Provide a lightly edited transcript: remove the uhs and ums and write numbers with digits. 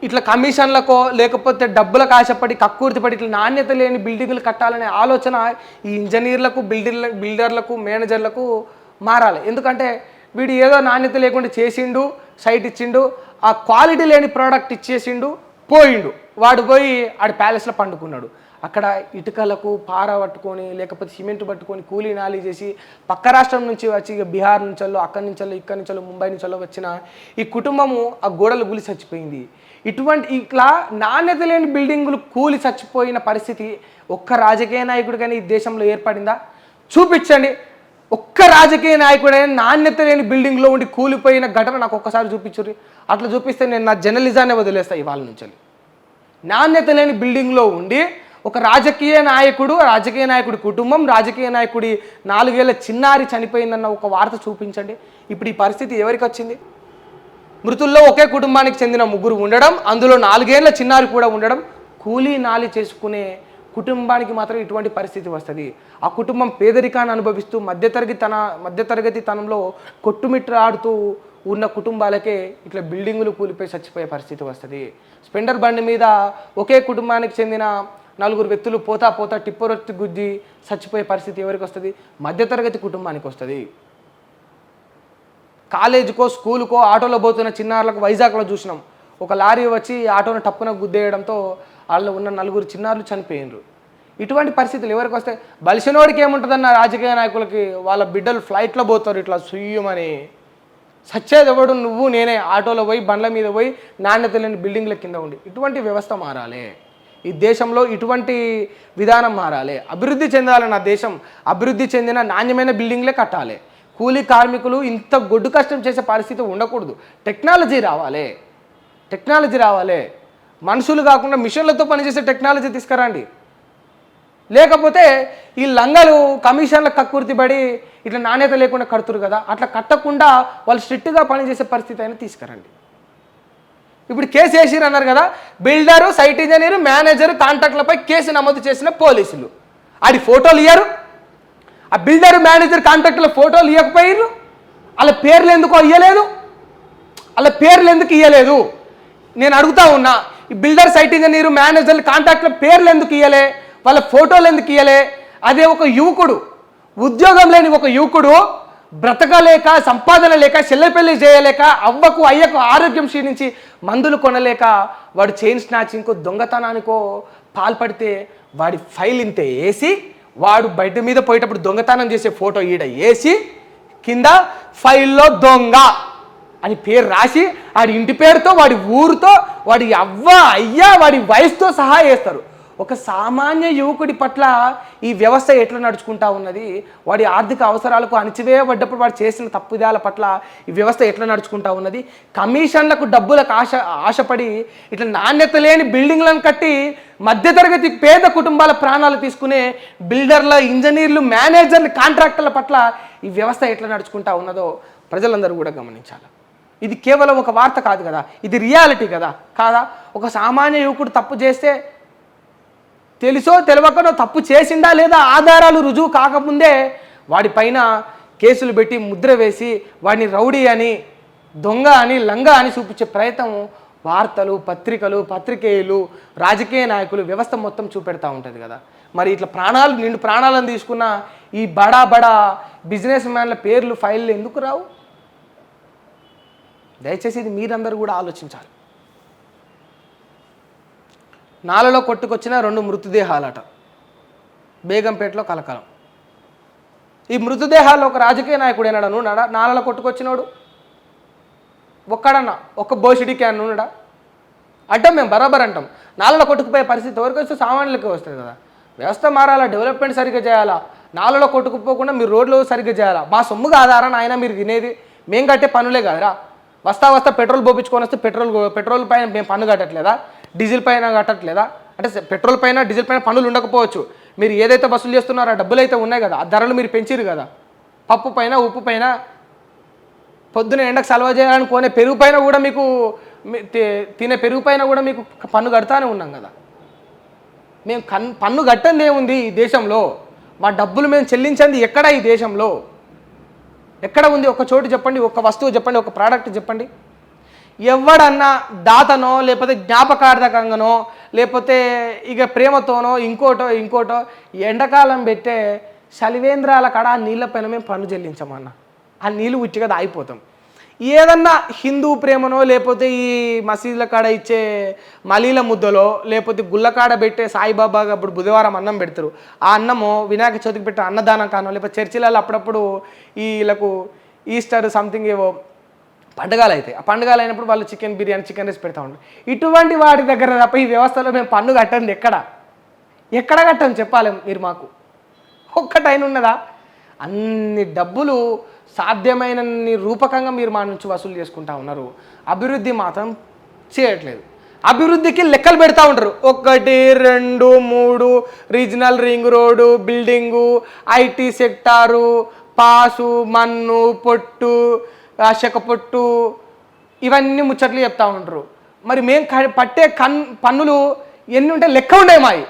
ఇట్లా కమిషన్లకో లేకపోతే డబ్బులకు ఆశపడి కక్కుర్తిపడి ఇట్లా నాణ్యత లేని బిల్డింగులు కట్టాలనే ఆలోచన ఈ ఇంజనీర్లకు బిల్డర్లకు మేనేజర్లకు మారాలి. ఎందుకంటే వీడు ఏదో నాణ్యత లేకుండా చేసిండు, సైట్ ఇచ్చిండు, ఆ క్వాలిటీ లేని ప్రోడక్ట్ ఇచ్చేసిండు, పోయిండు. వాడు పోయి ఆడి ప్యాలెస్లో పండుకున్నాడు. అక్కడ ఇటుకలకు పార పట్టుకొని లేకపోతే సిమెంట్ పట్టుకొని కూలీ నాలి చేసి పక్క రాష్ట్రం నుంచి వచ్చి బీహార్ నుంచో అక్కడి నుంచో ఇక్కడి నుంచో ముంబై నుంచో వచ్చిన ఈ కుటుంబము ఆ గోడలు కూలి చచ్చిపోయింది. ఇటువంటి ఇట్లా నాణ్యత లేని బిల్డింగులు కూలి చచ్చిపోయిన పరిస్థితి ఒక్క రాజకీయ నాయకుడికైనా ఈ దేశంలో ఏర్పడిందా? చూపించండి. ఒక్క రాజకీయ నాయకుడైనా నాణ్యత లేని బిల్డింగ్లో ఉండి కూలిపోయిన ఘటన నాకు ఒక్కసారి చూపించుర్రి. అట్లా చూపిస్తే నేను నా జర్నలిజాన్ని వదిలేస్తాను ఇవాళ నుంచి. నాణ్యత లేని బిల్డింగ్లో ఉండి ఒక రాజకీయ నాయకుడి కుటుంబం, రాజకీయ నాయకుడి 4 ఏళ్ల చిన్నారి చనిపోయిందన్న ఒక వార్త చూపించండి. ఇప్పుడు ఈ పరిస్థితి ఎవరికి వచ్చింది? మృతుల్లో ఒకే కుటుంబానికి చెందిన 3 ఉండడం, అందులో 4 ఏళ్ల చిన్నారి కూడా ఉండడం, కూలీ నాలి చేసుకునే కుటుంబానికి మాత్రం ఇటువంటి పరిస్థితి వస్తుంది. ఆ కుటుంబం పేదరికాన్ని అనుభవిస్తూ మధ్యతరగతి తనంలో కొట్టుమిట్టాడుతూ ఉన్న కుటుంబాలకే ఇట్లా బిల్డింగులు కూలిపోయి చచ్చిపోయే పరిస్థితి వస్తుంది. స్పెండర్ బండి మీద ఒకే కుటుంబానికి చెందిన 4 వ్యక్తులు పోతా టిప్పరొత్తి గుద్ది చచ్చిపోయే పరిస్థితి ఎవరికి వస్తుంది? మధ్యతరగతి కుటుంబానికి వస్తుంది. కాలేజీకో స్కూలుకో ఆటోలో పోతున్న చిన్నారులకు వైజాగ్లో చూసినాం. ఒక లారీ వచ్చి ఆటోను టప్పున గుద్దేయడంతో వాళ్ళు ఉన్న 4 చిన్నారులు చనిపోయినారు. ఇటువంటి పరిస్థితులు ఎవరికి వస్తాయి? బలిసినోడికి ఏముంటుందన్న రాజకీయ నాయకులకి వాళ్ళ బిడ్డలు ఫ్లైట్లో పోతారు ఇట్లా సుయ్యమని. సచ్చేది ఎవడు? నువ్వు నేనే ఆటోలో పోయి బండ్ల మీద పోయి నాణ్యత లేని బిల్డింగ్ల కింద ఉండి. ఇటువంటి వ్యవస్థ మారాలి. ఈ దేశంలో ఇటువంటి విధానం మారాలి. అభివృద్ధి చెందాలి నా దేశం. అభివృద్ధి చెందిన నాణ్యమైన బిల్డింగ్లే కట్టాలి. కూలీ కార్మికులు ఇంత గొడ్డు కష్టం చేసే పరిస్థితి ఉండకూడదు. టెక్నాలజీ రావాలి. మనుషులు కాకుండా మిషన్లతో పనిచేసే టెక్నాలజీ తీసుకురండి. లేకపోతే ఈ లంగలు కమిషన్ల కక్కుర్తిపడి ఇట్లా నాణ్యత లేకుండా కడుతురు కదా, అట్లా కట్టకుండా వాళ్ళు స్ట్రిక్ట్గా పనిచేసే పరిస్థితి అయినా తీసుకురండి. ఇప్పుడు కేసు వేసిరు అన్నారు కదా, బిల్డరు, సైట్ ఇంజనీరు, మేనేజరు, కాంట్రాక్టులపై కేసు నమోదు చేసిన పోలీసులు ఆడి ఫోటోలు ఇయ్యారు. ఆ బిల్డరు, మేనేజర్, కాంట్రాక్టుల ఫోటోలు ఇవ్వకపోయారు. వాళ్ళ పేర్లు ఎందుకు ఇయ్యలేదు? నేను అడుగుతా ఉన్నా, ఈ బిల్డర్, సైట్ ఇంజనీరు, మేనేజర్లు, కాంట్రాక్టుల పేర్లు ఎందుకు ఇయ్యలే? వాళ్ళ ఫోటోలు ఎందుకు ఇయ్యలే? అదే ఒక యువకుడు, ఉద్యోగం లేని ఒక యువకుడు బ్రతకలేక, సంపాదన లేక, చెల్లెపెళ్లి చేయలేక, అవ్వకు అయ్యకు ఆరోగ్యం క్షీణించి మందులు కొనలేక వాడు చైన్ స్నాచింగ్కో దొంగతనానికో పాల్పడితే వాడి ఫైల్ ఇంతే వేసి, వాడు బయట మీద పోయేటప్పుడు దొంగతనం చేసే ఫోటో ఈడ వేసి కింద ఫైల్లో దొంగ అని పేరు రాసి వాడి ఇంటి పేరుతో, వాడి ఊరితో, వాడి అవ్వ అయ్యా వాడి వయసుతో సహా వేస్తారు. ఒక సామాన్య యువకుడి పట్ల ఈ వ్యవస్థ ఎట్లా నడుచుకుంటా ఉన్నది? వాడి ఆర్థిక అవసరాలకు అణిచివేయబడ్డప్పుడు వాడు చేసిన తప్పుదాల పట్ల ఈ వ్యవస్థ ఎట్లా నడుచుకుంటా ఉన్నది? కమిషన్లకు డబ్బులకు ఆశపడి ఇట్లా నాణ్యత లేని బిల్డింగ్లను కట్టి మధ్యతరగతి పేద కుటుంబాల ప్రాణాలు తీసుకునే బిల్డర్ల, ఇంజనీర్లు, మేనేజర్లు, కాంట్రాక్టర్ల పట్ల ఈ వ్యవస్థ ఎట్లా నడుచుకుంటా ఉన్నదో ప్రజలందరూ కూడా గమనించాలి. ఇది కేవలం ఒక వార్త కాదు కదా, ఇది రియాలిటీ కదా కాదా? ఒక సామాన్య యువకుడు తప్పు చేస్తే తెలుసో తెలియకనో తప్పు చేసిందా లేదా ఆధారాలు రుజువు కాకముందే వాడిపైన కేసులు పెట్టి ముద్ర వేసి వాడిని రౌడీ అని, దొంగ అని, లంగా అని చూపించే ప్రయత్నం వార్తలు, పత్రికలు, పత్రికేయులు, రాజకీయ నాయకులు, వ్యవస్థ మొత్తం చూపెడతా ఉంటుంది కదా. మరి ఇట్లా ప్రాణాలను తీసుకున్న ఈ బడా బిజినెస్ మ్యాన్ల పేర్లు ఫైళ్ళు ఎందుకు రావు? దయచేసి ఇది మీరందరూ కూడా ఆలోచించాలి. నాలలో కొట్టుకొచ్చిన 2 మృతదేహాలట, బేగంపేటలో కలకలం. ఈ మృతదేహాల్లో ఒక రాజకీయ నాయకుడు ఏనాడా ఉన్నాడా? నాలలో కొట్టుకొచ్చినోడు ఒక్కడన్నా, ఒక బోసిడి క్యాన్ ఉన్నాడా? అంటాం, మేము బరాబర్ అంటాం. నాలలో కొట్టుకుపోయే పరిస్థితి ఎవరికి వస్తే సామాన్యులకే వస్తుంది కదా. వ్యవస్థ మారాలా, డెవలప్మెంట్ సరిగ్గా చేయాలా, నాలలో కొట్టుకుపోకుండా మీరు రోడ్లు సరిగ్గా చేయాలా. మా సొమ్ము కాదారా నాయన మీరు తినేది? మేము కట్టే పనులే కాదురా. వస్తా పెట్రోల్ పోపించుకొని వస్తే పెట్రోల్ పైన మేము పన్ను కట్టట్లేదా? డీజిల్ పైన కట్టట్లేదా? అంటే పెట్రోల్ పైన, డీజిల్ పైన పన్నులు ఉండకపోవచ్చు, మీరు ఏదైతే వసూలు చేస్తున్నారో ఆ డబ్బులు అయితే ఉన్నాయి కదా, ఆ ధరలు మీరు పెంచిరు కదా. పప్పు పైన, ఉప్పు పైన, పొద్దున ఎండకు సలవ చేయాలని కొనే పెరుగు పైన కూడా మీకు, తినే పెరుగు పైన కూడా మీకు పన్ను కడతానే ఉన్నాం కదా. మేము పన్ను కట్టంది ఏముంది ఈ దేశంలో? మా డబ్బులు మేము చెల్లించింది ఎక్కడ ఈ దేశంలో? ఎక్కడ ఉంది? ఒక చోటు చెప్పండి, ఒక వస్తువు చెప్పండి, ఒక ప్రోడక్ట్ చెప్పండి. ఎవడన్నా దాతనో లేకపోతే జ్ఞాపకార్థకంగానో లేకపోతే ఇక ప్రేమతోనో ఇంకోటో ఎండాకాలం పెట్టే శలివేంద్రాల కాడ ఆ నీళ్ళ పైన మేము పన్ను చెల్లించమన్నా. ఆ నీళ్ళు ఉట్టిగా దాగిపోతాం. ఏదన్నా హిందూ ప్రేమనో లేకపోతే ఈ మసీదుల కాడ ఇచ్చే మలీల ముద్దలో లేకపోతే గుళ్ళకాడ పెట్టే సాయిబాబాగా అప్పుడు బుధవారం అన్నం పెడతారు. ఆ అన్నము వినాయక చవితికి పెట్టే అన్నదానం కానో లేకపోతే చర్చిలలో అప్పుడప్పుడు వీళ్ళకు ఈస్టర్ సంథింగ్ ఏవో పండుగలు అవుతాయి. ఆ పండుగలు అయినప్పుడు వాళ్ళు చికెన్ బిర్యానీ చికెన్ రైస్ పెడతా ఉంటారు. ఇటువంటి వాటి దగ్గర తప్ప ఈ వ్యవస్థలో మేము పన్ను కట్టండి ఎక్కడ కట్టం చెప్పాలి మీరు మాకు. ఒక్కటైన ఉన్నదా? అన్ని డబ్బులు సాధ్యమైన రూపకంగా మీరు మా నుంచి వసూలు చేసుకుంటా ఉన్నారు. అభివృద్ధి మాత్రం చేయట్లేదు. అభివృద్ధికి లెక్కలు పెడతా ఉంటారు. 1, 2, 3 regional ring road, building, IT sector, pass, మన్ను, పొట్టు, అశక పొట్టు, ఇవన్నీ ముచ్చట్లు చెప్తా ఉంటారు. మరి మేము పట్టే పన్నులు ఎన్ని ఉంటే లెక్క ఉండే మాయి.